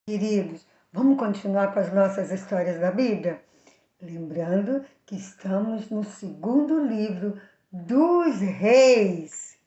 Queridos, vamos continuar com as nossas histórias da Bíblia? Lembrando que estamos no segundo livro dos Reis.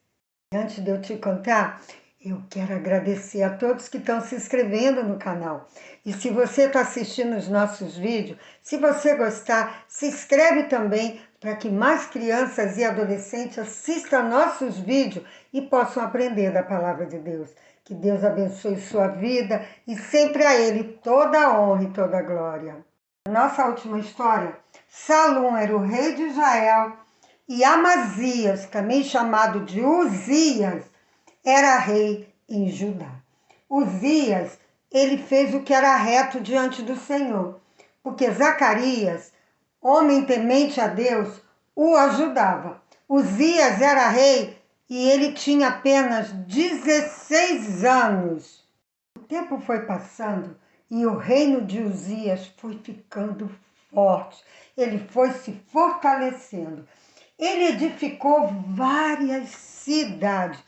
Antes de eu te contar, eu quero agradecer a todos que estão se inscrevendo no canal. E se você está assistindo os nossos vídeos, se você gostar, se inscreve também para que mais crianças e adolescentes assistam nossos vídeos e possam aprender da Palavra de Deus. Que Deus abençoe sua vida e sempre a Ele toda a honra e toda a glória. Nossa última história, Salom era o rei de Israel e Amazias, também chamado de Uzias, era rei em Judá. Uzias, ele fez o que era reto diante do Senhor, porque Zacarias, homem temente a Deus, o ajudava. Uzias era rei e ele tinha apenas 16 anos. O tempo foi passando e o reino de Uzias foi ficando forte. Ele foi se fortalecendo. Ele edificou várias cidades.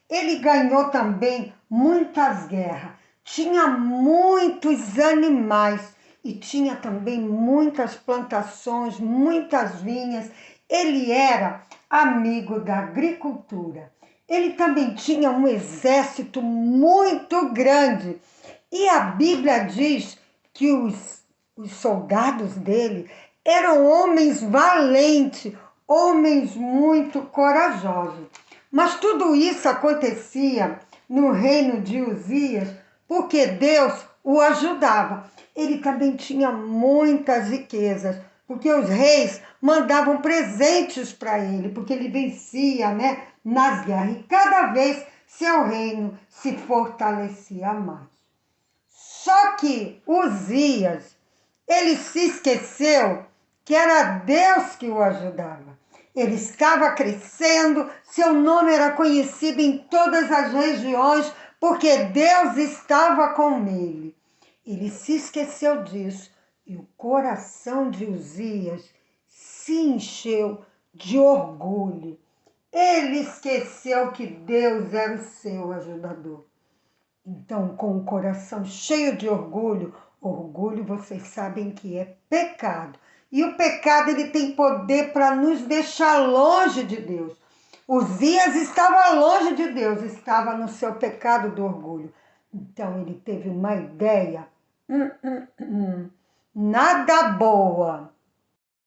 Ele ganhou também muitas guerras. Tinha muitos animais e tinha também muitas plantações, muitas vinhas. Ele era amigo da agricultura. Ele também tinha um exército muito grande. E a Bíblia diz que os soldados dele eram homens valentes, homens muito corajosos. Mas tudo isso acontecia no reino de Uzias porque Deus o ajudava. Ele também tinha muitas riquezas, porque os reis mandavam presentes para ele, porque ele vencia, nas guerras. E cada vez seu reino se fortalecia mais. Só que Uzias, ele se esqueceu que era Deus que o ajudava. Ele estava crescendo, seu nome era conhecido em todas as regiões, porque Deus estava com ele. Ele se esqueceu disso e o coração de Uzias se encheu de orgulho. Ele esqueceu que Deus era o seu ajudador. Então, com o coração cheio de orgulho, orgulho vocês sabem que é pecado. E o pecado ele tem poder para nos deixar longe de Deus. Uzias estava longe de Deus, estava no seu pecado do orgulho. Então ele teve uma ideia nada boa.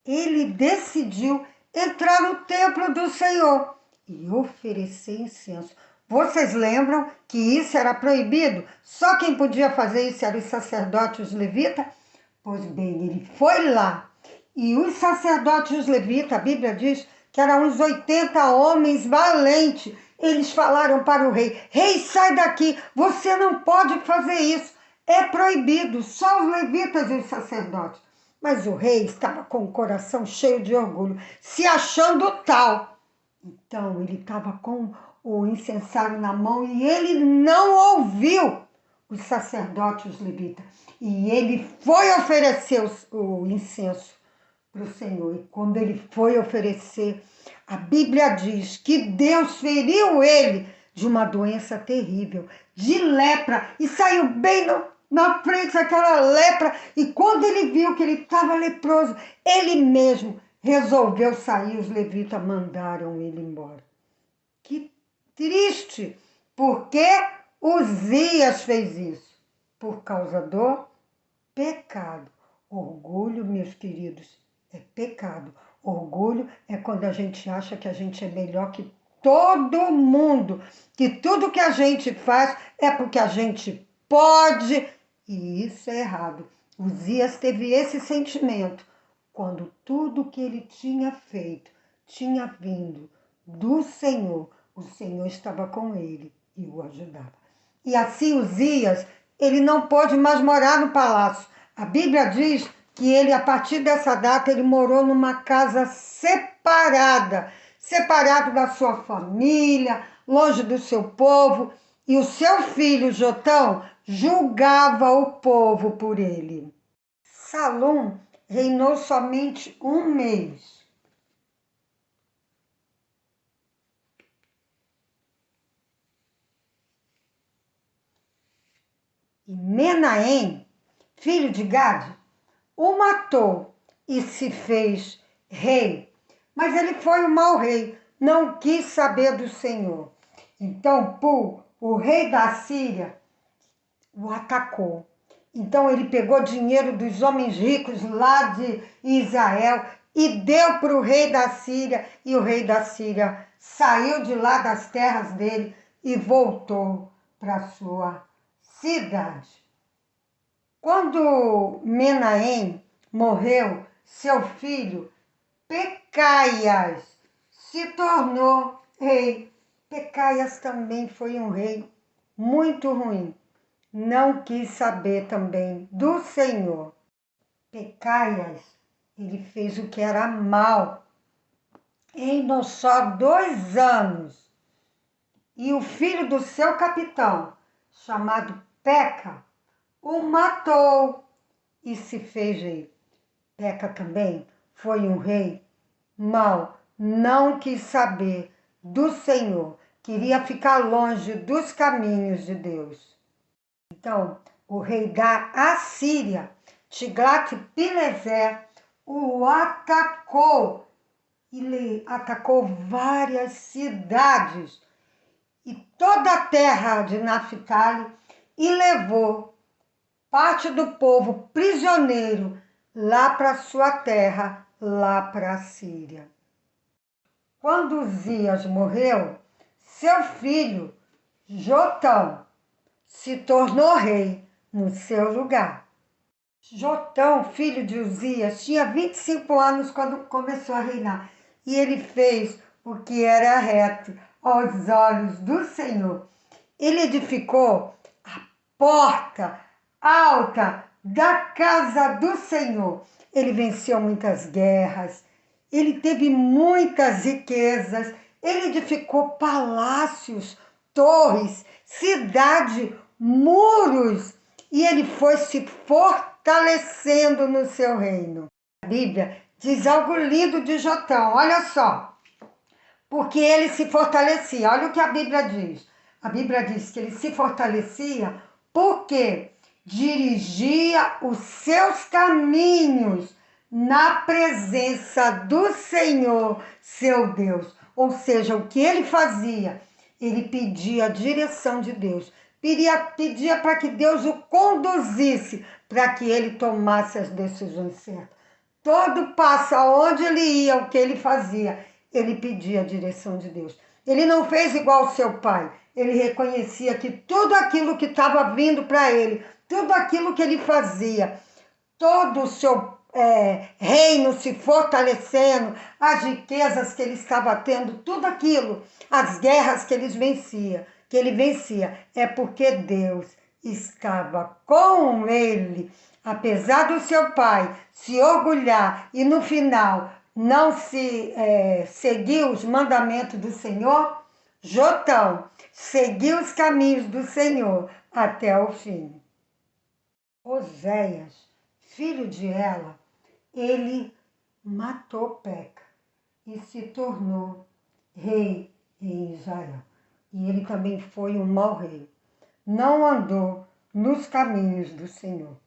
Ele decidiu entrar no templo do Senhor e oferecer incenso. Vocês lembram que isso era proibido? Só quem podia fazer isso eram os sacerdotes e os levitas? Pois bem, ele foi lá. E os sacerdotes e os levitas, a Bíblia diz que eram uns 80 homens valentes. Eles falaram para o rei: rei, sai daqui, você não pode fazer isso. É proibido, só os levitas e os sacerdotes. Mas o rei estava com o coração cheio de orgulho, se achando tal. Então ele estava com o incensário na mão e ele não ouviu os sacerdotes e os levitas. E ele foi oferecer o incenso para o Senhor. E quando ele foi oferecer, a Bíblia diz que Deus feriu ele de uma doença terrível, de lepra, e saiu bem na frente daquela lepra. E quando ele viu que ele estava leproso, ele mesmo resolveu sair. Os levitas mandaram ele embora. Que triste! Porque Uzias fez isso? Por causa do pecado. Orgulho, meus queridos, é pecado. Orgulho é quando a gente acha que a gente é melhor que todo mundo, que tudo que a gente faz é porque a gente pode, e isso é errado. Uzias teve esse sentimento quando tudo que ele tinha feito tinha vindo do Senhor. O Senhor estava com ele e o ajudava. E assim Uzias, ele não pôde mais morar no palácio. A Bíblia diz que ele, a partir dessa data, ele morou numa casa separada, separado da sua família, longe do seu povo, e o seu filho Jotão julgava o povo por ele. Salom reinou somente um mês. E Menahem, filho de Gade, o matou e se fez rei. Mas ele foi um mau rei, não quis saber do Senhor. Então Pul, o rei da Síria, o atacou. Então ele pegou dinheiro dos homens ricos lá de Israel e deu para o rei da Síria, e o rei da Síria saiu de lá das terras dele e voltou para sua cidade. Quando Menahem morreu, seu filho Pecaias se tornou rei. Pecaias também foi um rei muito ruim. Não quis saber também do Senhor. Pecaias, ele fez o que era mal em não só 2 anos. E o filho do seu capitão, chamado Peca, o matou e se fez rei. Peca também foi um rei mau, não quis saber do Senhor, queria ficar longe dos caminhos de Deus. Então, o rei da Assíria, Tiglat-Pileser, o atacou. Ele atacou várias cidades e toda a terra de Naphtali e levou parte do povo prisioneiro lá para sua terra, lá para a Síria. Quando Uzias morreu, seu filho Jotão se tornou rei no seu lugar. Jotão, filho de Uzias, tinha 25 anos quando começou a reinar. E ele fez o que era reto aos olhos do Senhor. Ele edificou a porta alta da casa do Senhor. Ele venceu muitas guerras, ele teve muitas riquezas, ele edificou palácios, torres, cidade, muros, e ele foi se fortalecendo no seu reino. A Bíblia diz algo lindo de Jotão, olha só, porque ele se fortalecia. Olha o que a Bíblia diz. A Bíblia diz que ele se fortalecia porque dirigia os seus caminhos na presença do Senhor, seu Deus. Ou seja, o que ele fazia? Ele pedia a direção de Deus, pedia para que Deus o conduzisse, para que ele tomasse as decisões certas. Todo passo, aonde ele ia, o que ele fazia, ele pedia a direção de Deus. Ele não fez igual ao seu pai. Ele reconhecia que tudo aquilo que estava vindo para ele, tudo aquilo que ele fazia, todo o seu reino se fortalecendo, as riquezas que ele estava tendo, tudo aquilo, as guerras que ele vencia, é porque Deus estava com ele. Apesar do seu pai se orgulhar e no final não se seguir os mandamentos do Senhor, Jotão seguiu os caminhos do Senhor até o fim. Oséias, filho de Ela, ele matou Peca e se tornou rei em Israel. E ele também foi um mau rei. Não andou nos caminhos do Senhor.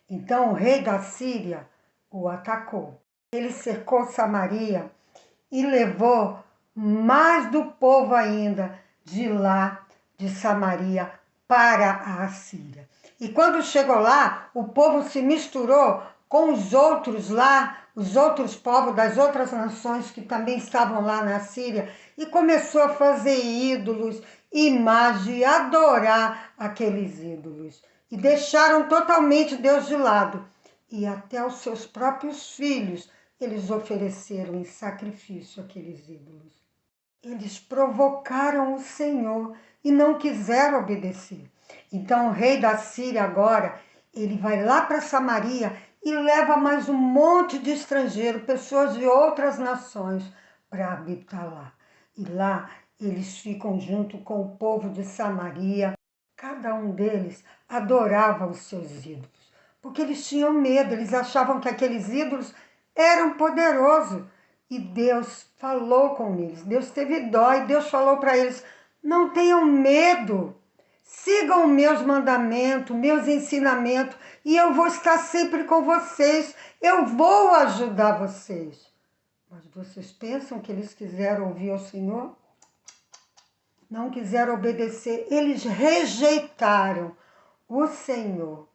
Então o rei da Síria o atacou. Ele cercou Samaria e levou mais do povo ainda de lá, de Samaria, para a Assíria. E quando chegou lá, o povo se misturou com os outros lá, os outros povos das outras nações que também estavam lá na Síria, e começou a fazer ídolos, imagem, adorar aqueles ídolos. E deixaram totalmente Deus de lado. E até os seus próprios filhos eles ofereceram em sacrifício aqueles ídolos. Eles provocaram o Senhor e não quiseram obedecer. Então o rei da Síria agora, ele vai lá para Samaria e leva mais um monte de estrangeiros, pessoas de outras nações, para habitar lá. E lá eles ficam junto com o povo de Samaria. Cada um deles adorava os seus ídolos, porque eles tinham medo, eles achavam que aqueles ídolos eram poderosos. E Deus falou com eles, Deus teve dó e Deus falou para eles, não tenham medo, sigam meus mandamentos, meus ensinamentos, e eu vou estar sempre com vocês, eu vou ajudar vocês. Mas vocês pensam que eles quiseram ouvir ao Senhor? Não quiseram obedecer, eles rejeitaram o Senhor.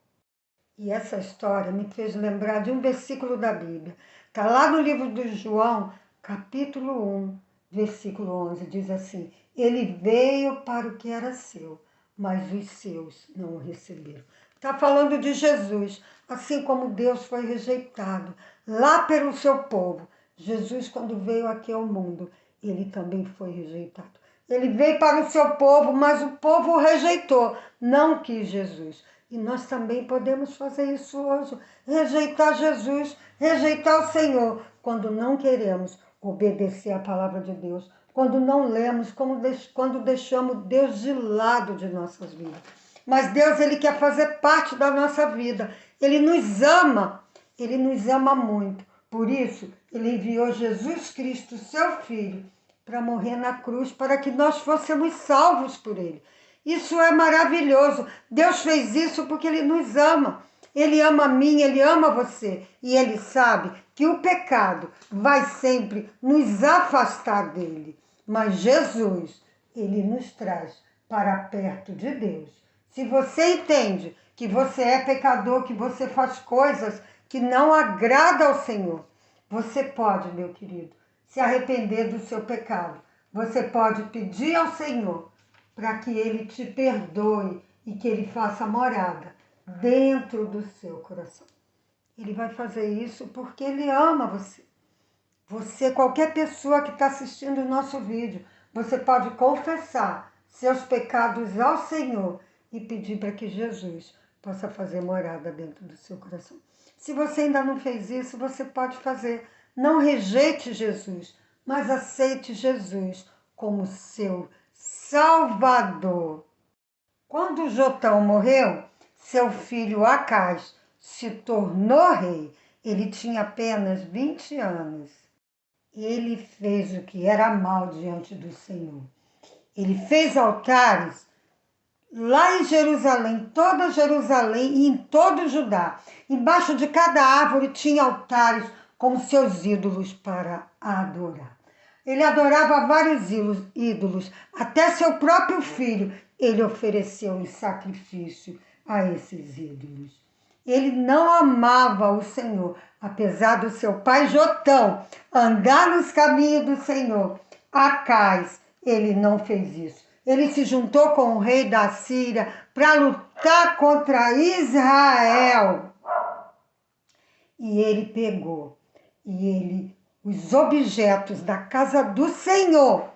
E essa história me fez lembrar de um versículo da Bíblia. Está lá no livro de João, capítulo 1, versículo 11, diz assim: ele veio para o que era seu, mas os seus não o receberam. Está falando de Jesus, assim como Deus foi rejeitado lá pelo seu povo. Jesus, quando veio aqui ao mundo, ele também foi rejeitado. Ele veio para o seu povo, mas o povo o rejeitou, não quis Jesus. E nós também podemos fazer isso hoje, rejeitar Jesus, rejeitar o Senhor, quando não queremos obedecer a palavra de Deus, quando não lemos, quando deixamos Deus de lado de nossas vidas. Mas Deus, ele quer fazer parte da nossa vida, ele nos ama muito. Por isso, ele enviou Jesus Cristo, seu Filho, para morrer na cruz, para que nós fôssemos salvos por ele. Isso é maravilhoso. Deus fez isso porque ele nos ama. Ele ama a mim, ele ama você. E ele sabe que o pecado vai sempre nos afastar dele. Mas Jesus, ele nos traz para perto de Deus. Se você entende que você é pecador, que você faz coisas que não agradam ao Senhor, você pode, meu querido, se arrepender do seu pecado. Você pode pedir ao Senhor para que ele te perdoe e que ele faça morada dentro do seu coração. Ele vai fazer isso porque ele ama você. Você, qualquer pessoa que está assistindo o nosso vídeo, você pode confessar seus pecados ao Senhor e pedir para que Jesus possa fazer morada dentro do seu coração. Se você ainda não fez isso, você pode fazer. Não rejeite Jesus, mas aceite Jesus como seu Salvador. Quando Jotão morreu, seu filho Acaz se tornou rei. Ele tinha apenas 20 anos. Ele fez o que era mal diante do Senhor. Ele fez altares lá em Jerusalém, toda Jerusalém e em todo o Judá. Embaixo de cada árvore tinha altares com seus ídolos para adorar. Ele adorava vários ídolos, até seu próprio filho ele ofereceu em sacrifício a esses ídolos. Ele não amava o Senhor, apesar do seu pai Jotão andar nos caminhos do Senhor. Acaz, ele não fez isso. Ele se juntou com o rei da Síria para lutar contra Israel. E ele pegou, os objetos da casa do Senhor,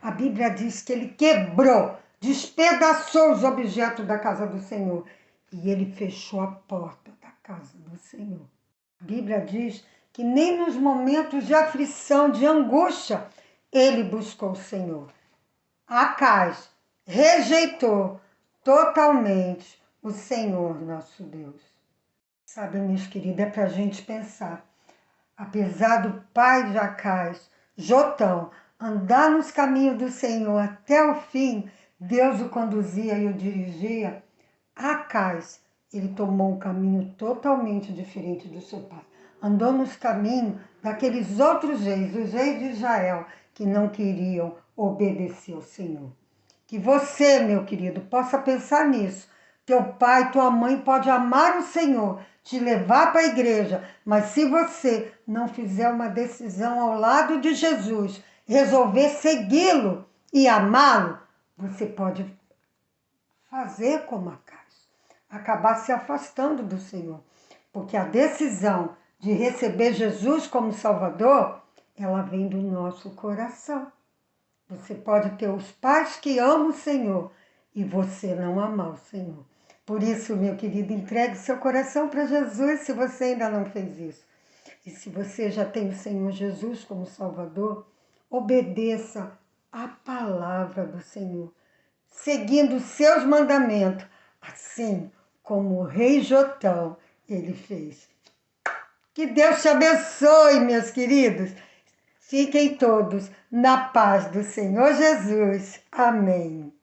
a Bíblia diz que ele quebrou, despedaçou os objetos da casa do Senhor e ele fechou a porta da casa do Senhor. A Bíblia diz que nem nos momentos de aflição, de angústia, ele buscou o Senhor. Acaz rejeitou totalmente o Senhor nosso Deus. Sabe, meus queridos, é para a gente pensar. Apesar do pai de Acaz, Jotão, andar nos caminhos do Senhor até o fim, Deus o conduzia e o dirigia. Acaz, ele tomou um caminho totalmente diferente do seu pai. Andou nos caminhos daqueles outros reis, os reis de Israel, que não queriam obedecer ao Senhor. Que você, meu querido, possa pensar nisso. Teu pai, tua mãe pode amar o Senhor, te levar para a igreja, mas se você não fizer uma decisão ao lado de Jesus, resolver segui-lo e amá-lo, você pode fazer como Acaz, acabar se afastando do Senhor. Porque a decisão de receber Jesus como Salvador, ela vem do nosso coração. Você pode ter os pais que amam o Senhor e você não amar o Senhor. Por isso, meu querido, entregue seu coração para Jesus se você ainda não fez isso. E se você já tem o Senhor Jesus como Salvador, obedeça a palavra do Senhor, seguindo os seus mandamentos, assim como o rei Jotão ele fez. Que Deus te abençoe, meus queridos. Fiquem todos na paz do Senhor Jesus. Amém.